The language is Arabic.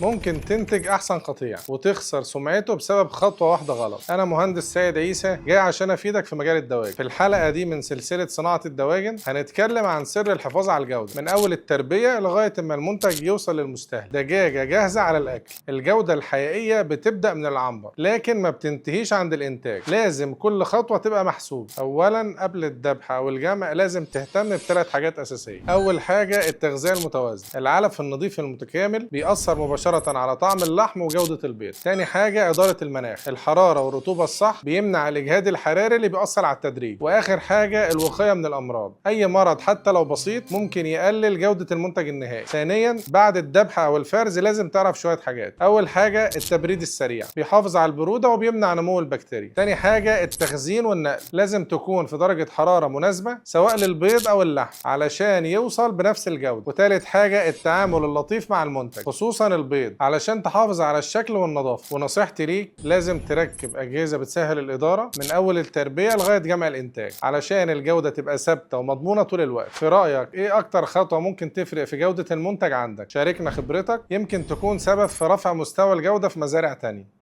ممكن تنتج احسن قطيع وتخسر سمعته بسبب خطوه واحده غلط. انا مهندس سيد عيسى جاي عشان افيدك في مجال الدواجن. في الحلقه دي من سلسله صناعه الدواجن هنتكلم عن سر الحفاظ على الجوده من اول التربيه لغايه ما المنتج يوصل للمستهلك. دجاجه جاهزه على الاكل. الجوده الحقيقيه بتبدا من العنبر لكن ما بتنتهيش عند الانتاج. لازم كل خطوه تبقى محسوبه. اولا قبل الذبح او الجمع لازم تهتم بثلاث حاجات اساسيه. اول حاجه التغذيه المتوازنه. العلف النظيف المتكامل بيأثر مباشرة على طعم اللحم وجودة البيض. تاني حاجة إدارة المناخ. الحرارة والرطوبة الصح بيمنع الإجهاد الحراري اللي بيأثر على التدريب. وآخر حاجة الوقاية من الأمراض. أي مرض حتى لو بسيط ممكن يقلل جودة المنتج النهائي. ثانيا بعد الذبح أو الفرز لازم تعرف شوية حاجات. أول حاجة التبريد السريع بيحافظ على البرودة وبيمنع نمو البكتيريا. تاني حاجة التخزين والنقل. لازم تكون في درجة حرارة مناسبة سواء للبيض أو اللحم علشان يوصل بنفس الجودة. وتالت حاجة التعامل اللطيف مع المنتج خصوصا البيض علشان تحافظ على الشكل والنظافة. ونصيحتي ليك لازم تركب أجهزة بتسهل الإدارة من أول التربية لغاية جمع الإنتاج علشان الجودة تبقى ثابتة ومضمونة طول الوقت. في رأيك إيه أكتر خطوة ممكن تفرق في جودة المنتج عندك؟ شاركنا خبرتك يمكن تكون سبب في رفع مستوى الجودة في مزارع تانية.